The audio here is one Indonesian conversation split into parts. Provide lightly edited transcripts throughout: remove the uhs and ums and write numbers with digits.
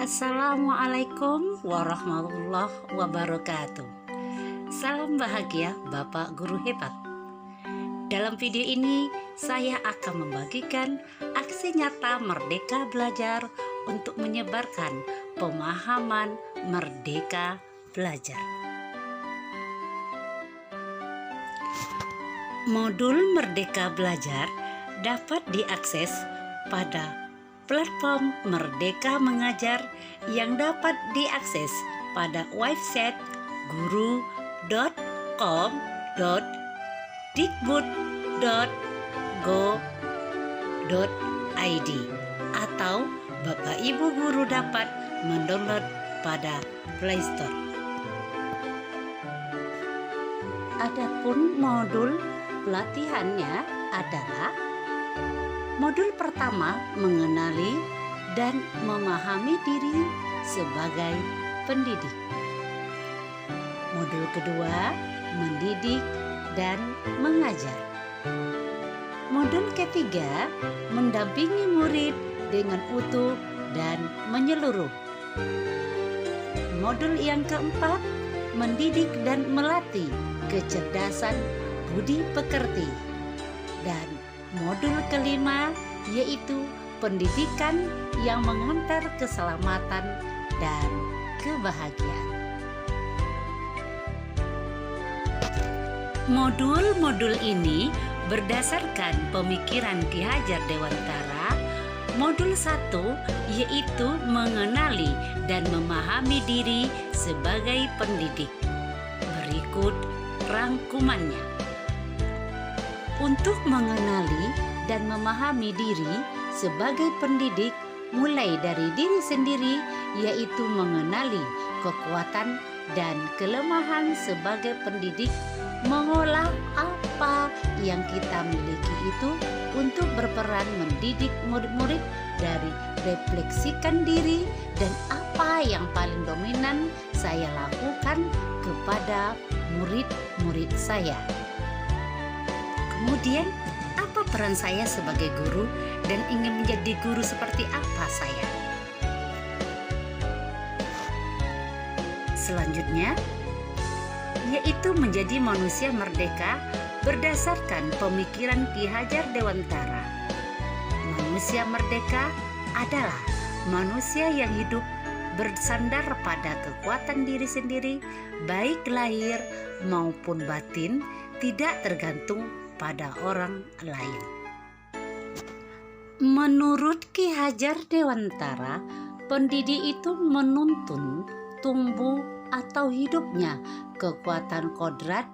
Assalamualaikum warahmatullahi wabarakatuh. Salam bahagia Bapak Guru Hebat. Dalam video ini saya akan membagikan aksi nyata Merdeka Belajar untuk menyebarkan pemahaman Merdeka Belajar. Modul Merdeka Belajar dapat diakses pada platform Merdeka Mengajar yang dapat diakses pada website guru.com.dikbud.go.id atau Bapak Ibu Guru dapat mendownload pada Play Store. Adapun modul pelatihannya adalah modul pertama, mengenali dan memahami diri sebagai pendidik. Modul kedua, mendidik dan mengajar. Modul ketiga, mendampingi murid dengan utuh dan menyeluruh. Modul yang keempat, mendidik dan melatih kecerdasan budi pekerti. Dan modul kelima yaitu pendidikan yang mengantar keselamatan dan kebahagiaan. Modul-modul ini berdasarkan pemikiran Ki Hajar Dewantara. Modul 1 yaitu mengenali dan memahami diri sebagai pendidik. Berikut rangkumannya. Untuk mengenali dan memahami diri sebagai pendidik mulai dari diri sendiri, yaitu mengenali kekuatan dan kelemahan sebagai pendidik, mengolah apa yang kita miliki itu untuk berperan mendidik murid-murid, dari refleksikan diri dan apa yang paling dominan saya lakukan kepada murid-murid saya. Kemudian, apa peran saya sebagai guru dan ingin menjadi guru seperti apa saya? Selanjutnya, yaitu menjadi manusia merdeka berdasarkan pemikiran Ki Hajar Dewantara. Manusia merdeka adalah manusia yang hidup bersandar pada kekuatan diri sendiri, baik lahir maupun batin, tidak tergantung pada orang lain. Menurut Ki Hajar Dewantara, pendidik itu menuntun tumbuh atau hidupnya kekuatan kodrat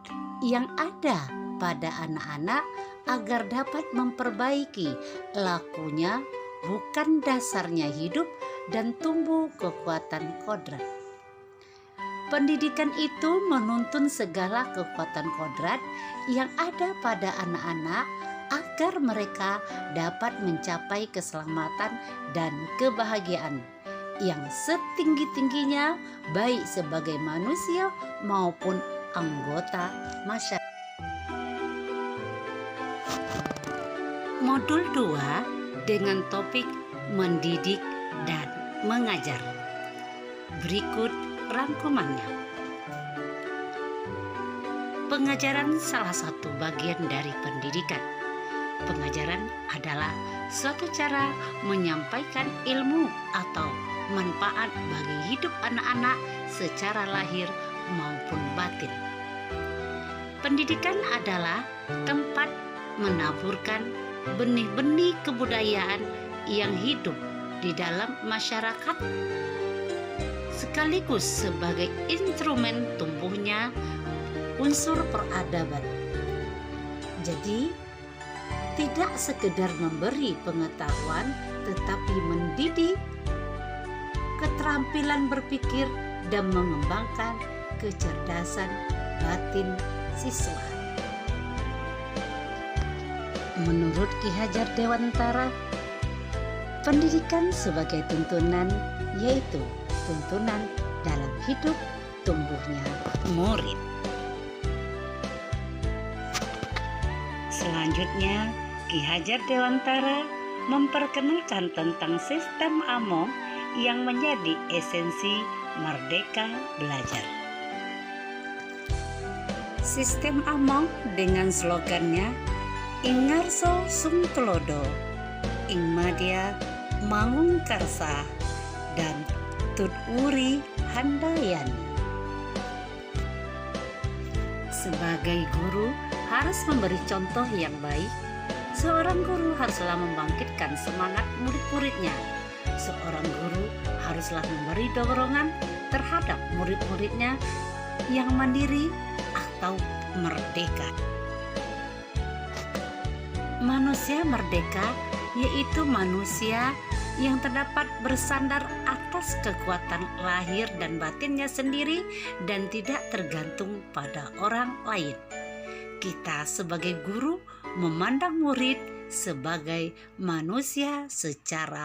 yang ada pada anak-anak agar dapat memperbaiki lakunya, bukan dasarnya hidup dan tumbuh kekuatan kodrat. Pendidikan itu menuntun segala kekuatan kodrat yang ada pada anak-anak agar mereka dapat mencapai keselamatan dan kebahagiaan yang setinggi-tingginya, baik sebagai manusia maupun anggota masyarakat. Modul 2 dengan topik mendidik dan mengajar. Berikut rangkumannya. Pengajaran salah satu bagian dari pendidikan. Pengajaran adalah suatu cara menyampaikan ilmu atau manfaat bagi hidup anak-anak secara lahir maupun batin. Pendidikan adalah tempat menaburkan benih-benih kebudayaan yang hidup di dalam masyarakat, sekaligus sebagai instrumen tumbuhnya unsur peradaban. Jadi, tidak sekedar memberi pengetahuan, tetapi mendidik keterampilan berpikir dan mengembangkan kecerdasan batin siswa. Menurut Ki Hajar Dewantara, pendidikan sebagai tuntunan yaitu tuntunan dalam hidup tumbuhnya murid. Selanjutnya, Ki Hajar Dewantara memperkenalkan tentang sistem AMO yang menjadi esensi Merdeka Belajar. Sistem Among dengan slogannya Ing Ngarso Sung Tulodo, Ing Madya Mangung Karsa, dan Tut Wuri Handayan. Sebagai guru harus memberi contoh yang baik. Seorang guru haruslah membangkitkan semangat murid-muridnya. Seorang guru haruslah memberi dorongan terhadap murid-muridnya yang mandiri atau merdeka. Manusia merdeka yaitu manusia yang terdapat bersandar atas kekuatan lahir dan batinnya sendiri dan tidak tergantung pada orang lain. Kita sebagai guru memandang murid sebagai manusia secara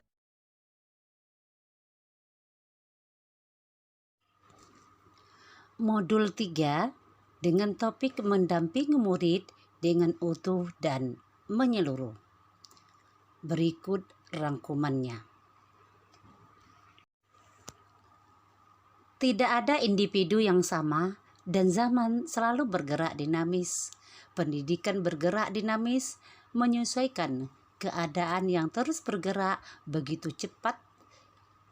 Modul 3 dengan topik mendampingi murid dengan utuh dan menyeluruh. Berikut rangkumannya. Tidak ada individu yang sama dan zaman selalu bergerak dinamis. Pendidikan bergerak dinamis menyesuaikan keadaan yang terus bergerak begitu cepat.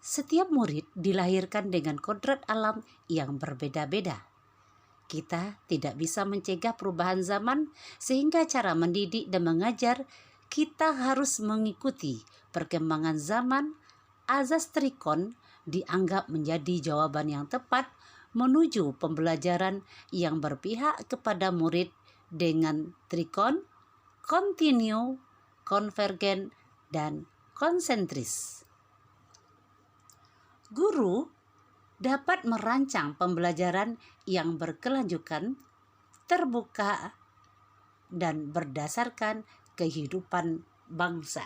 Setiap murid dilahirkan dengan kodrat alam yang berbeda-beda. Kita tidak bisa mencegah perubahan zaman, sehingga cara mendidik dan mengajar kita harus mengikuti perkembangan zaman. Azas trikon dianggap menjadi jawaban yang tepat menuju pembelajaran yang berpihak kepada murid dengan trikon, kontinu, konvergen, dan konsentris. Guru dapat merancang pembelajaran yang berkelanjutan, terbuka, dan berdasarkan kehidupan bangsa.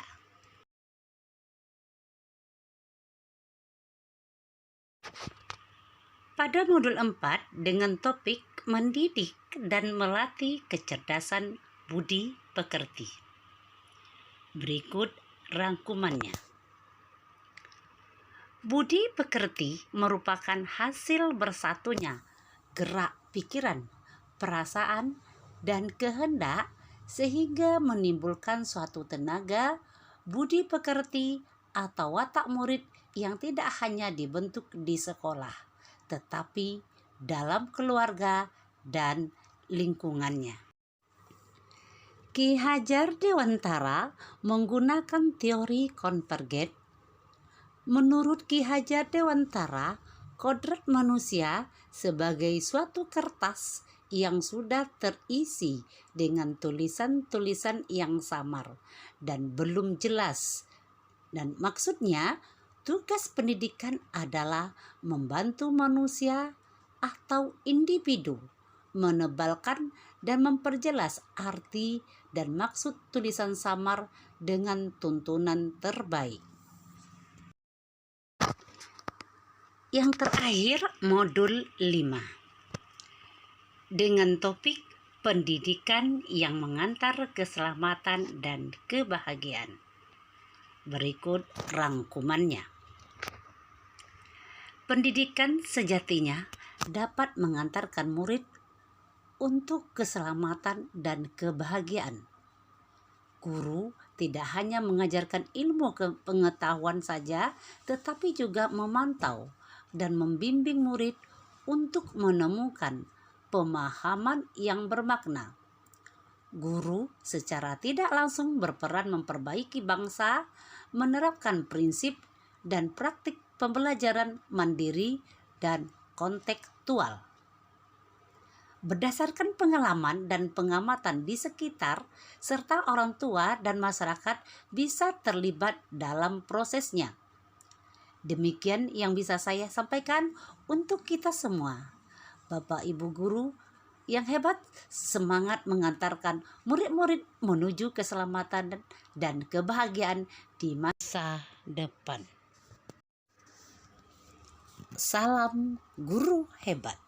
Pada modul 4 dengan topik mendidik dan melatih kecerdasan budi pekerti. Berikut rangkumannya. Budi pekerti merupakan hasil bersatunya gerak pikiran, perasaan, dan kehendak sehingga menimbulkan suatu tenaga budi pekerti atau watak murid yang tidak hanya dibentuk di sekolah, tetapi dalam keluarga dan lingkungannya. Ki Hajar Dewantara menggunakan teori konvergen. Menurut Ki Hajar Dewantara, kodrat manusia sebagai suatu kertas yang sudah terisi dengan tulisan-tulisan yang samar dan belum jelas. Dan maksudnya, tugas pendidikan adalah membantu manusia atau individu menebalkan dan memperjelas arti dan maksud tulisan samar dengan tuntunan terbaik. Yang terakhir, modul 5 dengan topik pendidikan yang mengantar keselamatan dan kebahagiaan. Berikut rangkumannya. Pendidikan sejatinya dapat mengantarkan murid untuk keselamatan dan kebahagiaan. Guru tidak hanya mengajarkan ilmu pengetahuan saja, tetapi juga memantau dan membimbing murid untuk menemukan pemahaman yang bermakna. Guru secara tidak langsung berperan memperbaiki bangsa, menerapkan prinsip dan praktik pembelajaran mandiri dan kontekstual. Berdasarkan pengalaman dan pengamatan di sekitar, serta orang tua dan masyarakat bisa terlibat dalam prosesnya. Demikian yang bisa saya sampaikan untuk kita semua. Bapak Ibu guru yang hebat, semangat mengantarkan murid-murid menuju keselamatan dan kebahagiaan di masa depan. Salam guru hebat.